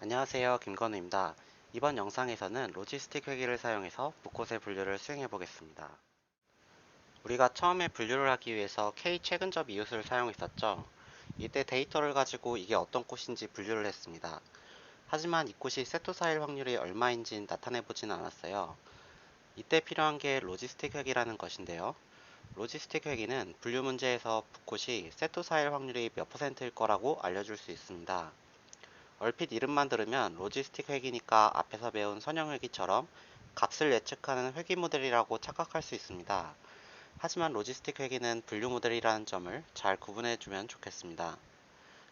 안녕하세요. 김건우입니다. 이번 영상에서는 로지스틱 회계를 사용해서 붓꽃의 분류를 수행해 보겠습니다. 우리가 처음에 분류를 하기 위해서 K 최근접 이웃을 사용했었죠. 이때 데이터를 가지고 이게 어떤 꽃인지 분류를 했습니다. 하지만 이 꽃이 세토사일 확률이 얼마인지 나타내 보진 않았어요. 이때 필요한 게 로지스틱 회계라는 것인데요. 로지스틱 회계는 분류 문제에서 붓꽃이 세토사일 확률이 몇 %일 거라고 알려줄 수 있습니다. 얼핏 이름만 들으면 로지스틱 회기니까 앞에서 배운 선형 회기처럼 값을 예측하는 회기 모델이라고 착각할 수 있습니다. 하지만 로지스틱 회기는 분류 모델이라는 점을 잘 구분해 주면 좋겠습니다.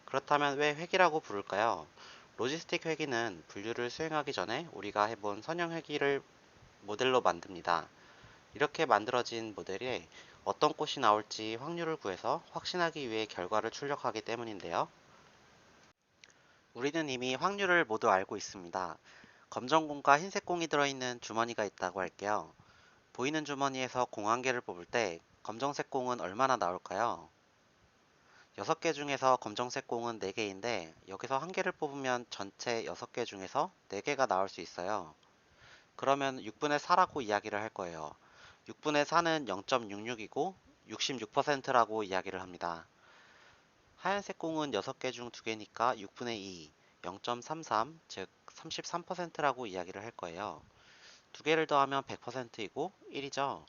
그렇다면 왜 회기라고 부를까요? 로지스틱 회기는 분류를 수행하기 전에 우리가 해본 선형 회기를 모델로 만듭니다. 이렇게 만들어진 모델에 어떤 꽃이 나올지 확률을 구해서 확신하기 위해 결과를 출력하기 때문인데요. 우리는 이미 확률을 모두 알고 있습니다. 검정공과 흰색 공이 들어있는 주머니가 있다고 할게요. 보이는 주머니에서 공 한 개를 뽑을 때 검정색 공은 얼마나 나올까요? 6개 중에서 검정색 공은 4개인데 여기서 한 개를 뽑으면 전체 6개 중에서 4개가 나올 수 있어요. 그러면 6분의 4라고 이야기를 할 거예요. 6분의 4는 0.66이고 66%라고 이야기를 합니다. 하얀색 공은 6개 중 2개니까 6분의 2, 0.33, 즉 33%라고 이야기를 할 거예요. 2개를 더하면 100%이고 1이죠.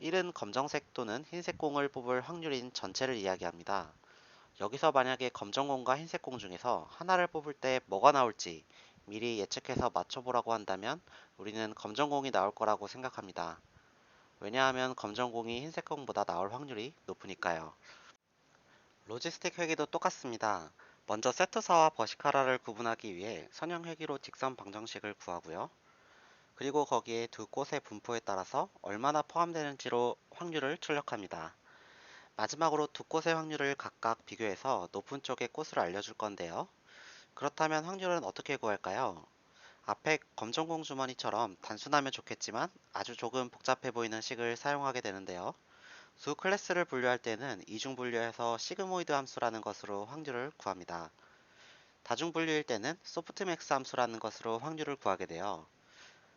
1은 검정색 또는 흰색 공을 뽑을 확률인 전체를 이야기합니다. 여기서 만약에 검정 공과 흰색 공 중에서 하나를 뽑을 때 뭐가 나올지 미리 예측해서 맞춰보라고 한다면 우리는 검정 공이 나올 거라고 생각합니다. 왜냐하면 검정 공이 흰색 공보다 나올 확률이 높으니까요. 로지스틱 회계도 똑같습니다. 먼저 세트사와 버시카라를 구분하기 위해 선형 회계로 직선 방정식을 구하고요. 그리고 거기에 두 꽃의 분포에 따라서 얼마나 포함되는지로 확률을 출력합니다. 마지막으로 두 꽃의 확률을 각각 비교해서 높은 쪽의 꽃을 알려줄 건데요. 그렇다면 확률은 어떻게 구할까요? 앞에 검정공 주머니처럼 단순하면 좋겠지만 아주 조금 복잡해 보이는 식을 사용하게 되는데요. 두 클래스를 분류할 때는 이중 분류해서 시그모이드 함수라는 것으로 확률을 구합니다. 다중 분류일 때는 소프트맥스 함수라는 것으로 확률을 구하게 돼요.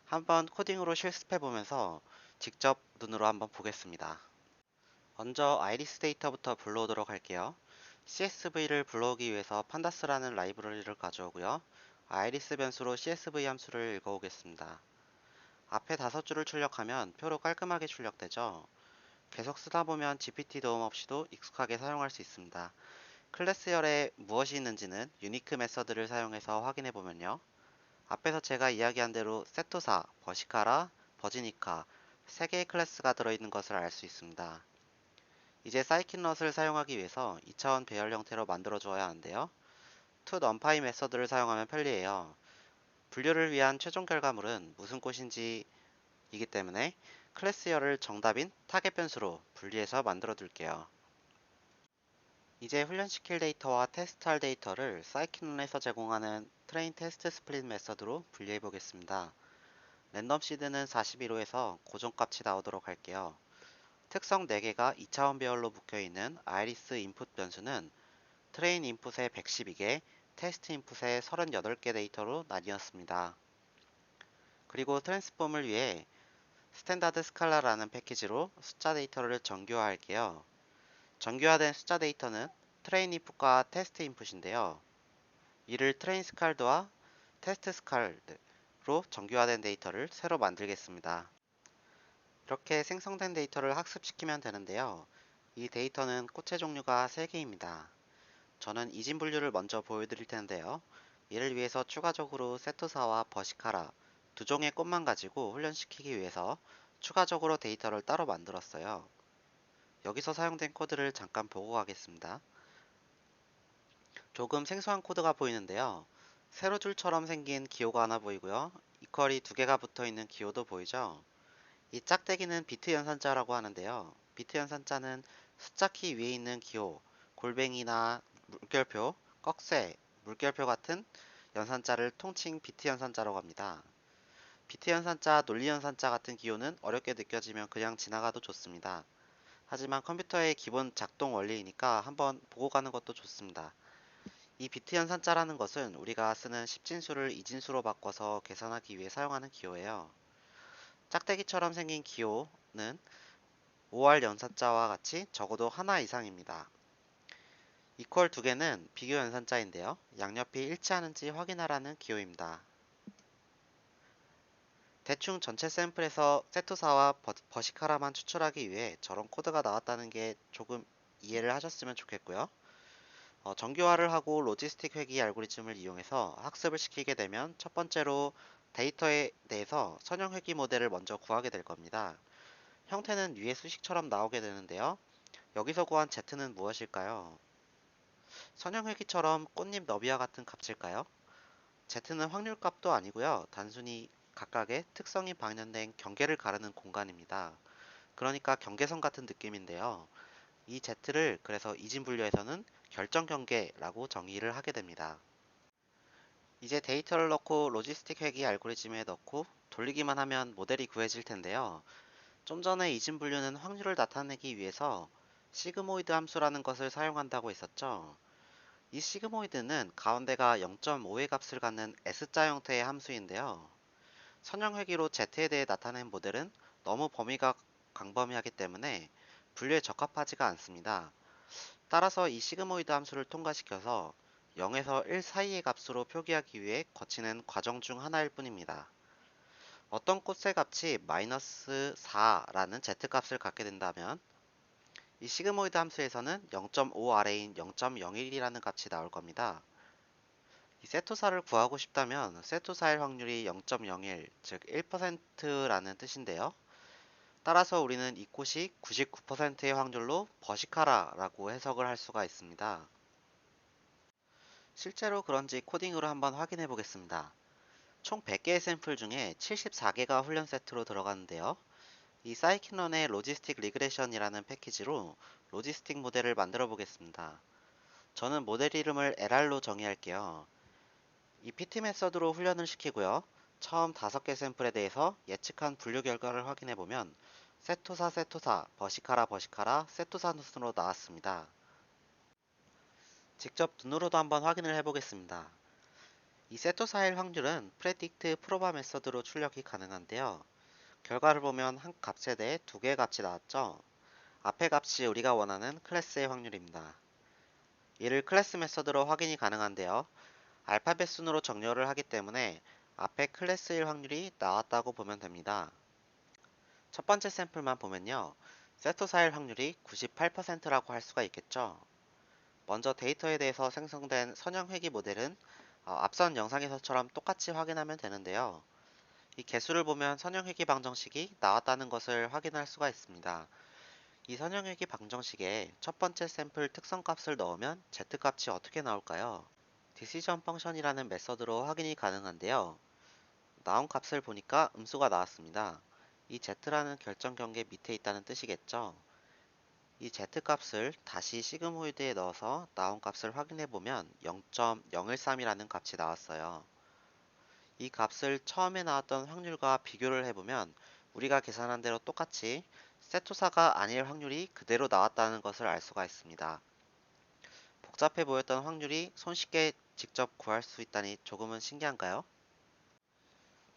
한번 코딩으로 실습해 보면서 직접 눈으로 한번 보겠습니다. 먼저 아이리스 데이터부터 불러오도록 할게요. CSV를 불러오기 위해서 판다스라는 라이브러리를 가져오고요. 아이리스 변수로 CSV 함수를 읽어오겠습니다. 앞에 5줄을 출력하면 표로 깔끔하게 출력되죠. 계속 쓰다 보면 GPT 도움 없이도 익숙하게 사용할 수 있습니다. 클래스열에 무엇이 있는지는 유니크 메서드를 사용해서 확인해 보면요. 앞에서 제가 이야기한 대로 세토사, 버시카라, 버지니카 3개의 클래스가 들어있는 것을 알 수 있습니다. 이제 사이킨럿을 사용하기 위해서 2차원 배열 형태로 만들어 주어야 하는데요. toNumPy 메서드를 사용하면 편리해요. 분류를 위한 최종 결과물은 무슨 꽃인지 이기 때문에 클래스열을 정답인 타겟 변수로 분리해서 만들어 둘게요. 이제 훈련시킬 데이터와 테스트할 데이터를 사이킨론에서 제공하는 트레인 테스트 스플릿 메서드로 분리해 보겠습니다. 랜덤 시드는 41호에서 고정값이 나오도록 할게요. 특성 4개가 2차원 배열로 묶여있는 아이리스 인풋 변수는 트레인 인풋에 112개, 테스트 인풋에 38개 데이터로 나뉘었습니다. 그리고 트랜스폼을 위해 스탠다드 스칼라라는 패키지로 숫자 데이터를 정규화할게요. 정규화된 숫자 데이터는 트레인 인풋과 테스트 인풋인데요. 이를 트레인 스칼드와 테스트 스칼드로 정규화된 데이터를 새로 만들겠습니다. 이렇게 생성된 데이터를 학습시키면 되는데요. 이 데이터는 꽃의 종류가 3개입니다. 저는 이진 분류를 먼저 보여드릴 텐데요. 이를 위해서 추가적으로 세토사와 버시카라 두 종의 꽃만 가지고 훈련시키기 위해서 추가적으로 데이터를 따로 만들었어요. 여기서 사용된 코드를 잠깐 보고 가겠습니다. 조금 생소한 코드가 보이는데요. 세로줄처럼 생긴 기호가 하나 보이고요. 이퀄이 2개가 붙어있는 기호도 보이죠? 이 짝대기는 비트 연산자라고 하는데요. 비트 연산자는 숫자 키 위에 있는 기호, 골뱅이나 물결표, 꺽쇠, 물결표 같은 연산자를 통칭 비트 연산자라고 합니다. 비트 연산자, 논리 연산자 같은 기호는 어렵게 느껴지면 그냥 지나가도 좋습니다. 하지만 컴퓨터의 기본 작동 원리이니까 한번 보고 가는 것도 좋습니다. 이 비트 연산자라는 것은 우리가 쓰는 10진수를 2진수로 바꿔서 계산하기 위해 사용하는 기호예요. 짝대기처럼 생긴 기호는 5할 연산자와 같이 적어도 하나 이상입니다. 이퀄 두 개는 비교 연산자인데요. 양옆이 일치하는지 확인하라는 기호입니다. 대충 전체 샘플에서 세토사와 버시카라만 추출하기 위해 저런 코드가 나왔다는 게 조금 이해를 하셨으면 좋겠고요. 정교화를 하고 로지스틱 회귀 알고리즘을 이용해서 학습을 시키게 되면 첫 번째로 데이터에 대해서 선형 회귀 모델을 먼저 구하게 될 겁니다. 형태는 위의 수식처럼 나오게 되는데요. 여기서 구한 z는 무엇일까요? 선형 회귀처럼 꽃잎 너비와 같은 값일까요? z는 확률값도 아니고요. 단순히 각각의 특성이 방현된 경계를 가르는 공간입니다. 그러니까 경계선 같은 느낌인데요. 이 z를 그래서 이진 분류에서는 결정 경계라고 정의를 하게 됩니다. 이제 데이터를 넣고 로지스틱 회귀 알고리즘에 넣고 돌리기만 하면 모델이 구해질 텐데요. 좀 전에 이진 분류는 확률을 나타내기 위해서 시그모이드 함수라는 것을 사용한다고 했었죠. 이 시그모이드는 가운데가 0.5의 값을 갖는 S자 형태의 함수인데요. 선형 회귀로 Z에 대해 나타낸 모델은 너무 범위가 광범위하기 때문에 분류에 적합하지가 않습니다. 따라서 이 시그모이드 함수를 통과시켜서 0에서 1 사이의 값으로 표기하기 위해 거치는 과정 중 하나일 뿐입니다. 어떤 꽃의 값이 마이너스 4라는 z값을 갖게 된다면 이 시그모이드 함수에서는 0.5 아래인 0.01이라는 값이 나올 겁니다. 이 세토사를 구하고 싶다면 세토사일 확률이 0.01, 즉 1%라는 뜻인데요. 따라서 우리는 이 꽃이 99%의 확률로 버시카라라고 해석을 할 수가 있습니다. 실제로 그런지 코딩으로 한번 확인해 보겠습니다. 총 100개의 샘플 중에 74개가 훈련 세트로 들어가는데요. 이 사이킨런의 로지스틱 리그레션이라는 패키지로 로지스틱 모델을 만들어 보겠습니다. 저는 모델 이름을 LR로 정의할게요. 이 PT 메서드로 훈련을 시키고요. 처음 5개 샘플에 대해서 예측한 분류 결과를 확인해 보면 세토사, 버시카라, 세토사 순으로 나왔습니다. 직접 눈으로도 한번 확인을 해 보겠습니다. 이 세토사일 확률은 프레딕트 프로바 메서드로 출력이 가능한데요. 결과를 보면 한 값에 대해 두 개의 값이 나왔죠. 앞의 값이 우리가 원하는 클래스의 확률입니다. 이를 클래스 메서드로 확인이 가능한데요. 알파벳 순으로 정렬을 하기 때문에 앞에 클래스일 확률이 나왔다고 보면 됩니다. 첫 번째 샘플만 보면요. 세토사일 확률이 98%라고 할 수가 있겠죠. 먼저 데이터에 대해서 생성된 선형 회귀 모델은 앞선 영상에서처럼 똑같이 확인하면 되는데요. 이 개수를 보면 선형회귀 방정식이 나왔다는 것을 확인할 수가 있습니다. 이 선형회귀 방정식에 첫 번째 샘플 특성값을 넣으면 z값이 어떻게 나올까요? 디시전 펑션이라는 메서드로 확인이 가능한데요. 나온 값을 보니까 음수가 나왔습니다. 이 z라는 결정 경계 밑에 있다는 뜻이겠죠. 이 z값을 다시 시그모이드에 넣어서 나온 값을 확인해 보면 0.013이라는 값이 나왔어요. 이 값을 처음에 나왔던 확률과 비교를 해보면 우리가 계산한 대로 똑같이 세토사가 아닐 확률이 그대로 나왔다는 것을 알 수가 있습니다. 복잡해 보였던 확률이 손쉽게 직접 구할 수 있다니 조금은 신기한가요?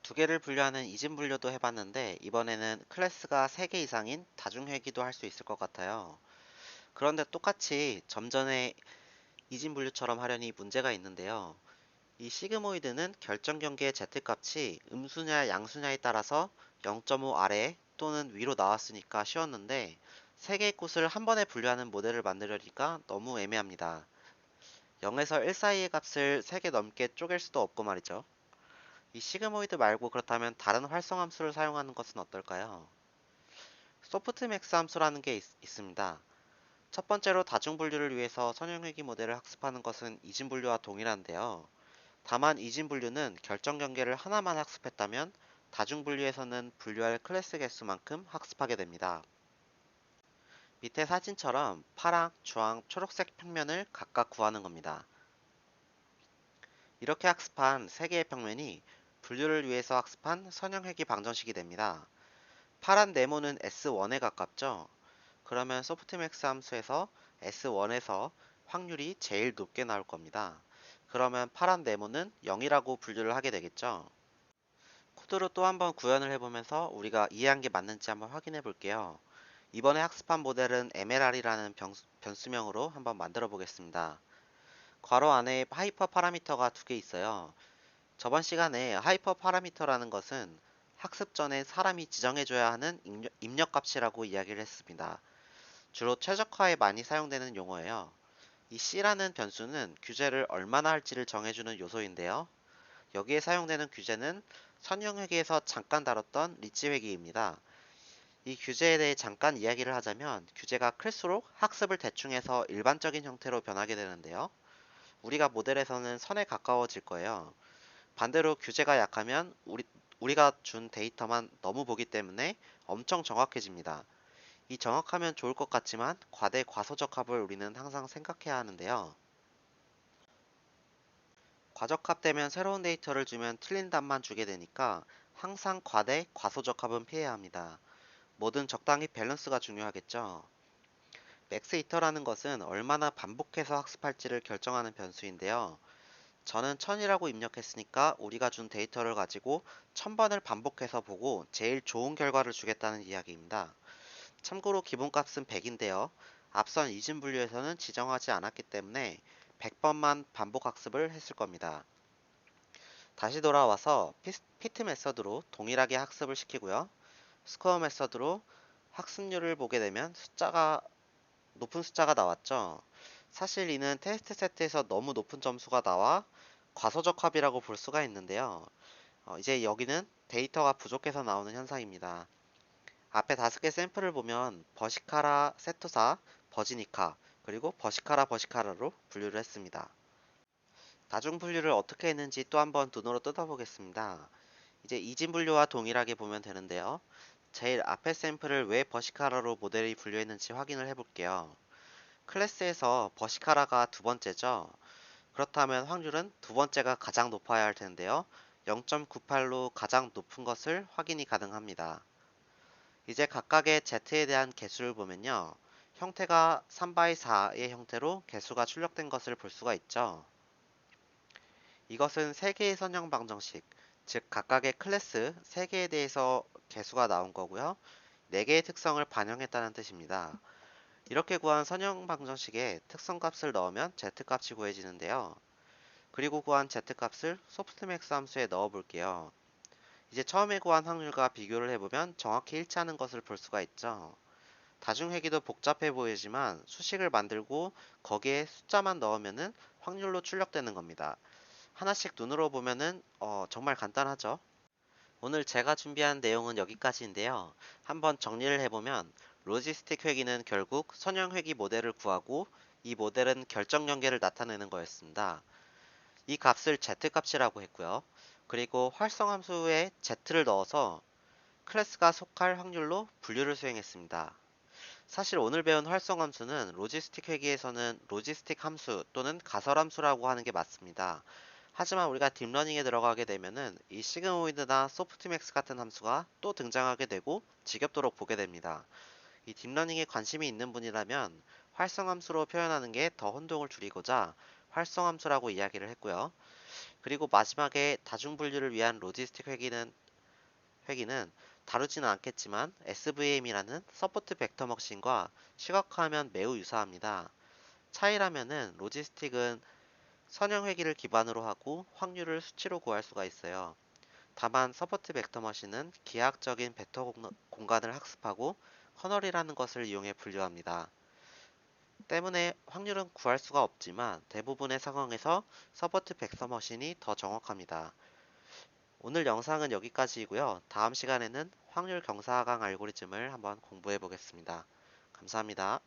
두 개를 분류하는 이진 분류도 해봤는데 이번에는 클래스가 3개 이상인 다중회귀도 할 수 있을 것 같아요. 그런데 똑같이 점전의 이진 분류처럼 하려니 문제가 있는데요. 이 시그모이드는 결정 경계의 z값이 음수냐 양수냐에 따라서 0.5 아래 또는 위로 나왔으니까 쉬웠는데 3개의 꽃을 한 번에 분류하는 모델을 만들려니까 너무 애매합니다. 0에서 1 사이의 값을 3개 넘게 쪼갤 수도 없고 말이죠. 이 시그모이드 말고 그렇다면 다른 활성 함수를 사용하는 것은 어떨까요? 소프트맥스 함수라는 게 있습니다. 첫 번째로 다중분류를 위해서 선형회귀 모델을 학습하는 것은 이진분류와 동일한데요. 다만 이진분류는 결정 경계를 하나만 학습했다면 다중분류에서는 분류할 클래스 개수만큼 학습하게 됩니다. 밑에 사진처럼 파랑, 주황, 초록색 평면을 각각 구하는 겁니다. 이렇게 학습한 3개의 평면이 분류를 위해서 학습한 선형회귀 방정식이 됩니다. 파란 네모는 S1에 가깝죠? 그러면 소프트맥스 함수에서 S1에서 확률이 제일 높게 나올 겁니다. 그러면 파란 네모는 0이라고 분류를 하게 되겠죠. 코드로 또 한번 구현을 해보면서 우리가 이해한 게 맞는지 한번 확인해 볼게요. 이번에 학습한 모델은 MLR이라는 변수명으로 한번 만들어 보겠습니다. 괄호 안에 하이퍼 파라미터가 두 개 있어요. 저번 시간에 하이퍼 파라미터라는 것은 학습 전에 사람이 지정해줘야 하는 입력 값이라고 이야기를 했습니다. 주로 최적화에 많이 사용되는 용어예요. 이 C라는 변수는 규제를 얼마나 할지를 정해주는 요소인데요. 여기에 사용되는 규제는 선형회계에서 잠깐 다뤘던 리치 회계입니다. 이 규제에 대해 잠깐 이야기를 하자면 규제가 클수록 학습을 대충해서 일반적인 형태로 변하게 되는데요. 우리가 모델에서는 선에 가까워질 거예요. 반대로 규제가 약하면 우리가 준 데이터만 너무 보기 때문에 엄청 정확해집니다. 이 정확하면 좋을 것 같지만 과대 과소적합을 우리는 항상 생각해야 하는데요. 과적합되면 새로운 데이터를 주면 틀린 답만 주게 되니까 항상 과대 과소적합은 피해야 합니다. 뭐든 적당히 밸런스가 중요하겠죠. 맥스 이터라는 것은 얼마나 반복해서 학습할지를 결정하는 변수인데요. 저는 1000이라고 입력했으니까 우리가 준 데이터를 가지고 1000번을 반복해서 보고 제일 좋은 결과를 주겠다는 이야기입니다. 참고로 기본값은 100인데요. 앞선 이진 분류에서는 지정하지 않았기 때문에 100번만 반복 학습을 했을 겁니다. 다시 돌아와서 피트 메서드로 동일하게 학습을 시키고요. 스코어 메서드로 학습률을 보게 되면 높은 숫자가 나왔죠. 사실 이는 테스트 세트에서 너무 높은 점수가 나와 과소적합이라고 볼 수가 있는데요. 이제 여기는 데이터가 부족해서 나오는 현상입니다. 앞에 5개 샘플을 보면 버시카라 세토사, 버지니카, 그리고 버시카라 버시카라로 분류를 했습니다. 다중 분류를 어떻게 했는지 또 한번 눈으로 뜯어보겠습니다. 이제 이진 분류와 동일하게 보면 되는데요. 제일 앞에 샘플을 왜 버시카라로 모델이 분류했는지 확인을 해볼게요. 클래스에서 버시카라가 두 번째죠. 그렇다면 확률은 두 번째가 가장 높아야 할 텐데요. 0.98로 가장 높은 것을 확인이 가능합니다. 이제 각각의 Z에 대한 개수를 보면요. 형태가 3x4의 형태로 개수가 출력된 것을 볼 수가 있죠. 이것은 3개의 선형 방정식, 즉 각각의 클래스 3개에 대해서 개수가 나온 거고요. 4개의 특성을 반영했다는 뜻입니다. 이렇게 구한 선형 방정식에 특성값을 넣으면 Z값이 구해지는데요. 그리고 구한 Z값을 소프트맥스 함수에 넣어 볼게요. 이제 처음에 구한 확률과 비교를 해보면 정확히 일치하는 것을 볼 수가 있죠. 다중회계도 복잡해 보이지만 수식을 만들고 거기에 숫자만 넣으면 확률로 출력되는 겁니다. 하나씩 눈으로 보면은 정말 간단하죠. 오늘 제가 준비한 내용은 여기까지인데요. 한번 정리를 해보면 로지스틱 회계는 결국 선형 회계 모델을 구하고 이 모델은 결정 연계를 나타내는 거였습니다. 이 값을 z값이라고 했고요. 그리고 활성함수에 z를 넣어서 클래스가 속할 확률로 분류를 수행했습니다. 사실 오늘 배운 활성함수는 로지스틱 회계에서는 로지스틱 함수 또는 가설함수라고 하는 게 맞습니다. 하지만 우리가 딥러닝에 들어가게 되면은 이 시그모이드나 소프트맥스 같은 함수가 또 등장하게 되고 지겹도록 보게 됩니다. 이 딥러닝에 관심이 있는 분이라면 활성함수로 표현하는 게 더 혼동을 줄이고자 활성함수라고 이야기를 했고요. 그리고 마지막에 다중분류를 위한 로지스틱 회기는 다루지는 않겠지만 SVM이라는 서포트 벡터 머신과 시각화하면 매우 유사합니다. 차이라면은 로지스틱은 선형 회기를 기반으로 하고 확률을 수치로 구할 수가 있어요. 다만 서포트 벡터 머신은 기하학적인 벡터 공간을 학습하고 커널이라는 것을 이용해 분류합니다. 때문에 확률은 구할 수가 없지만 대부분의 상황에서 서포트 벡터 머신이 더 정확합니다. 오늘 영상은 여기까지이고요. 다음 시간에는 확률 경사하강 알고리즘을 한번 공부해 보겠습니다. 감사합니다.